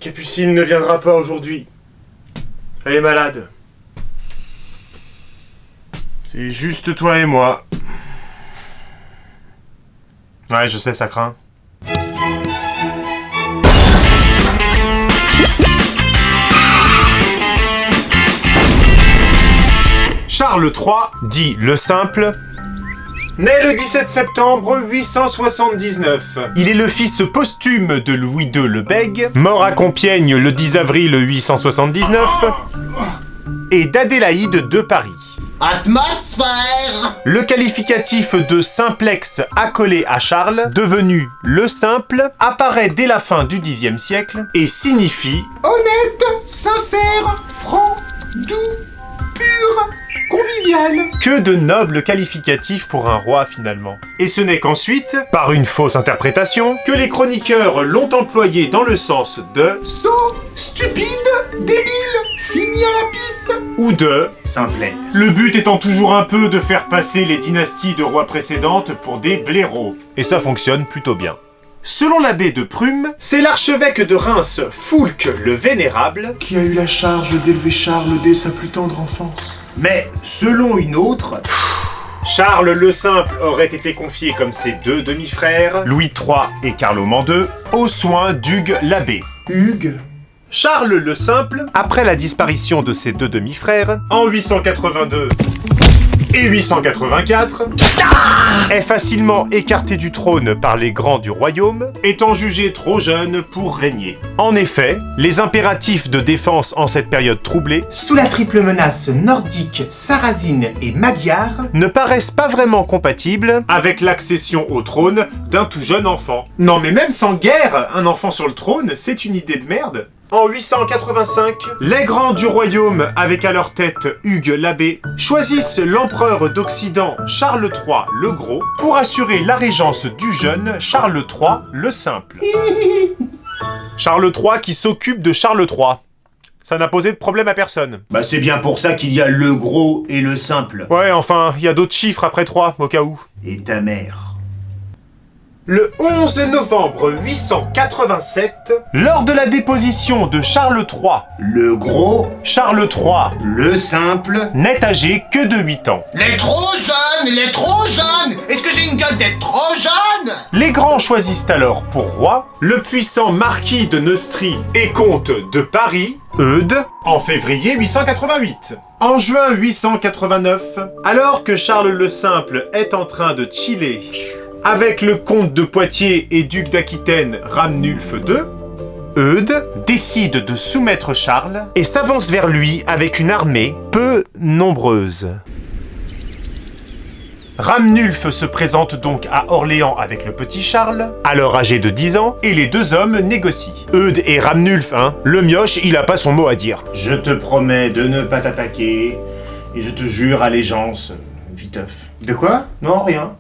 Capucine ne viendra pas aujourd'hui. Elle est malade. C'est juste toi et moi. Ouais, je sais, ça craint. Charles III, dit le Simple, naît le 17 septembre 879. Il est le fils posthume de Louis II le Bègue, mort à Compiègne le 10 avril 879, et d'Adélaïde de Paris. Atmosphère! Le qualificatif de simplex accolé à Charles, devenu le Simple, apparaît dès la fin du Xe siècle et signifie Honnête, sincère, franc, doux, pur, convivial. que de nobles qualificatifs pour un roi finalement. Et ce n'est qu'ensuite, par une fausse interprétation, que les chroniqueurs l'ont employé dans le sens de Sot, stupide, débile, fini à la pisse. ou de simplet. Le but étant toujours un peu de faire passer les dynasties de rois précédentes pour des blaireaux. Et ça fonctionne plutôt bien. Selon l'abbé de Prume, c'est l'archevêque de Reims, Foulques le Vénérable, qui a eu la charge d'élever Charles dès sa plus tendre enfance. Mais selon une autre, Charles le Simple aurait été confié comme ses deux demi-frères, Louis III et Carloman II, aux soins d'Hugues l'Abbé. Hugues, Charles le Simple, après la disparition de ses deux demi-frères, en 882 et 884, est facilement écarté du trône par les grands du royaume, étant jugé trop jeune pour régner. En effet, les impératifs de défense en cette période troublée sous la triple menace nordique, sarrasine et magyare, ne paraissent pas vraiment compatibles avec l'accession au trône d'un tout jeune enfant. Non mais même sans guerre, un enfant sur le trône, c'est une idée de merde. En 885, les grands du royaume, avec à leur tête Hugues l'Abbé, choisissent l'empereur d'Occident Charles III le Gros pour assurer la régence du jeune Charles III le Simple. Charles III qui s'occupe de Charles III. Ça n'a posé de problème à personne. bah c'est bien pour ça qu'il y a le gros et le simple. Ouais, enfin, il y a d'autres chiffres après 3, au cas où. Et ta mère. Le 11 novembre 887, lors de la déposition de Charles III, Le gros, Charles III le simple. n'est âgé que de 8 ans. Les trop jeunes, les trop jeunes. Est-ce que j'ai une gueule d'être trop jeune? Les grands choisissent alors pour roi le puissant marquis de Neustrie et comte de Paris, Eudes, en février 888. En juin 889, alors que Charles le Simple est en train de chiller avec le comte de Poitiers et duc d'Aquitaine Ramnulf II, Eudes décide de soumettre Charles et s'avance vers lui avec une armée peu nombreuse. Ramnulf se présente donc à Orléans avec le petit Charles, alors âgé de 10 ans, et les deux hommes négocient. Eudes et Ramnulf, le mioche, il a pas son mot à dire. Je te promets de ne pas t'attaquer, et je te jure allégeance, viteuf. De quoi? Non, rien.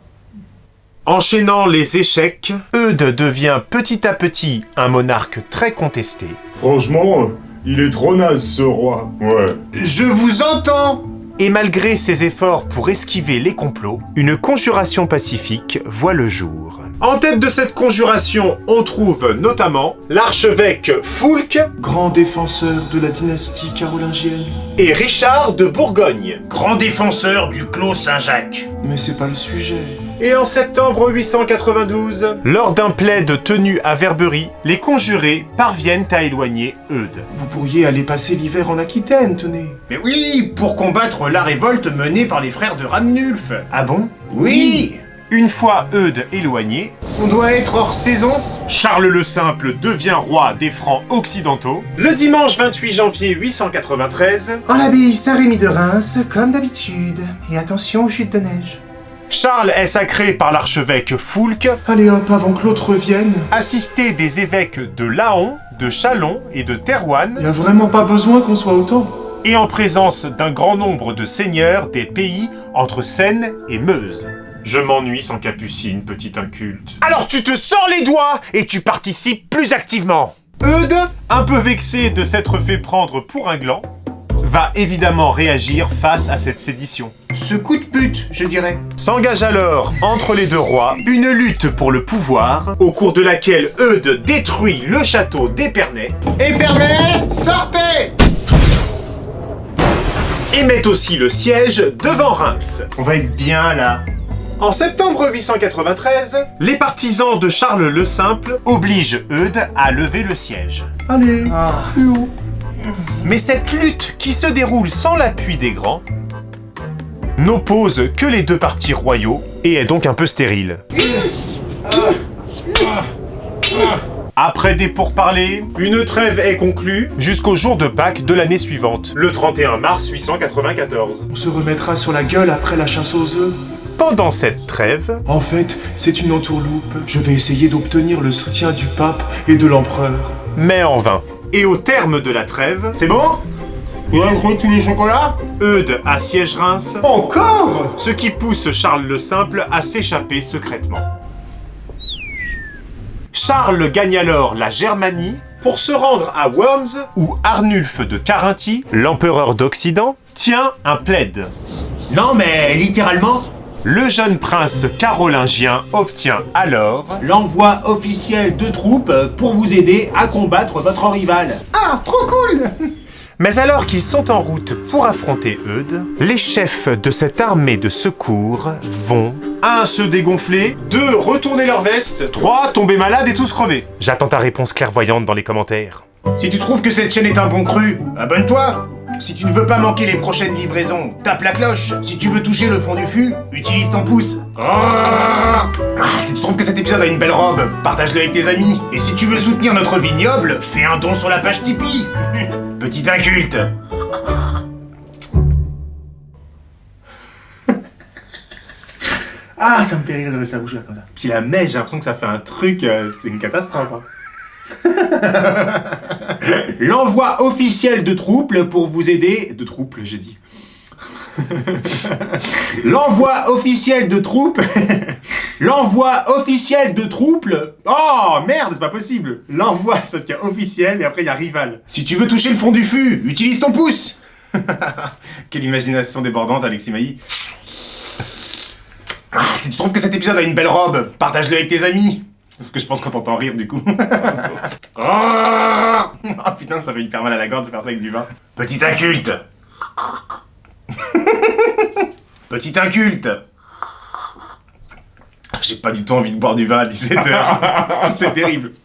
Enchaînant les échecs, Eudes devient petit à petit un monarque très contesté. franchement, il est trop naze ce roi. Ouais. Je vous entends. Et malgré ses efforts pour esquiver les complots, une conjuration pacifique voit le jour. En tête de cette conjuration, on trouve notamment l'archevêque Foulques Grand défenseur de la dynastie carolingienne. et Richard de Bourgogne. Grand défenseur du Clos Saint-Jacques. Mais c'est pas le sujet. Et en septembre 892, lors d'un plaid tenu à Verberie, les conjurés parviennent à éloigner Eudes. Vous pourriez aller passer l'hiver en Aquitaine, tenez. Mais oui, pour combattre la révolte menée par les frères de Ramnulf. Ah bon? Oui. Une fois Eudes éloigné, On doit être hors saison. Charles le Simple devient roi des Francs occidentaux. Le dimanche 28 janvier 893, En l'abbaye Saint-Rémy de Reims, comme d'habitude. Et attention aux chutes de neige. Charles est sacré par l'archevêque Foulques, Allez hop, avant que l'autre revienne. assisté des évêques de Laon, de Châlons et de Thérouanne, Y a vraiment pas besoin qu'on soit autant. et en présence d'un grand nombre de seigneurs des pays entre Seine et Meuse. Je m'ennuie sans Capucine, petit inculte. Alors tu te sors les doigts et tu participes plus activement. Eudes, un peu vexé de s'être fait prendre pour un gland, va évidemment réagir face à cette sédition. Ce coup de pute, je dirais. S'engage alors, entre les deux rois, une lutte pour le pouvoir, au cours de laquelle Eudes détruit le château d'Épernay Épernay, sortez! et met aussi le siège devant Reims. On va être bien là. En septembre 893, les partisans de Charles le Simple obligent Eudes à lever le siège. Allez, plus haut. Mais cette lutte, qui se déroule sans l'appui des grands, n'oppose que les deux partis royaux et est donc un peu stérile. Après des pourparlers, une trêve est conclue jusqu'au jour de Pâques de l'année suivante, le 31 mars 894. On se remettra sur la gueule après la chasse aux œufs. Pendant cette trêve, En fait, c'est une entourloupe. Je vais essayer d'obtenir le soutien du pape et de l'empereur. mais en vain. Et au terme de la trêve, C'est bon? Vous avez trouvé tous les chocolats? Eudes assiège Reims, Encore? ce qui pousse Charles le Simple à s'échapper secrètement. Charles gagne alors la Germanie pour se rendre à Worms où Arnulf de Carinthie, l'empereur d'Occident, tient un plaid. Non, mais littéralement, Le jeune prince carolingien obtient alors l'envoi officiel de troupes pour vous aider à combattre votre rival. Ah, trop cool! Mais alors qu'ils sont en route pour affronter Eudes, les chefs de cette armée de secours vont 1. Se dégonfler, 2. Retourner leur veste, 3. Tomber malade et tous crever. J'attends ta réponse clairvoyante dans les commentaires. Si tu trouves que cette chaîne est un bon cru, abonne-toi. Si tu ne veux pas manquer les prochaines livraisons, tape la cloche. Si tu veux toucher le fond du fût, utilise ton pouce. Si tu trouves que cet épisode a une belle robe, partage-le avec tes amis. Et si tu veux soutenir notre vignoble, fais un don sur la page Tipeee. Petit inculte. Ah, ça me fait rire de sa bouche là comme ça. Puis la mèche, j'ai l'impression que ça fait un truc, c'est une catastrophe. L'envoi officiel de troupes pour vous aider... De trouble, j'ai dit. L'envoi officiel de troupes... L'envoi officiel de troupes... Oh merde, c'est pas possible. L'envoi, c'est parce qu'il y a officiel et après il y a rival. Si tu veux toucher le fond du fût, utilise ton pouce. Quelle imagination débordante, Alexis Mailly. Si tu trouves que cet épisode a une belle robe, partage-le avec tes amis. Parce que je pense qu'on t'entend rire du coup. Oh putain, ça fait hyper mal à la gorge de faire ça avec du vin. Petit inculte. Petit inculte. J'ai pas du tout envie de boire du vin à 17h. C'est terrible.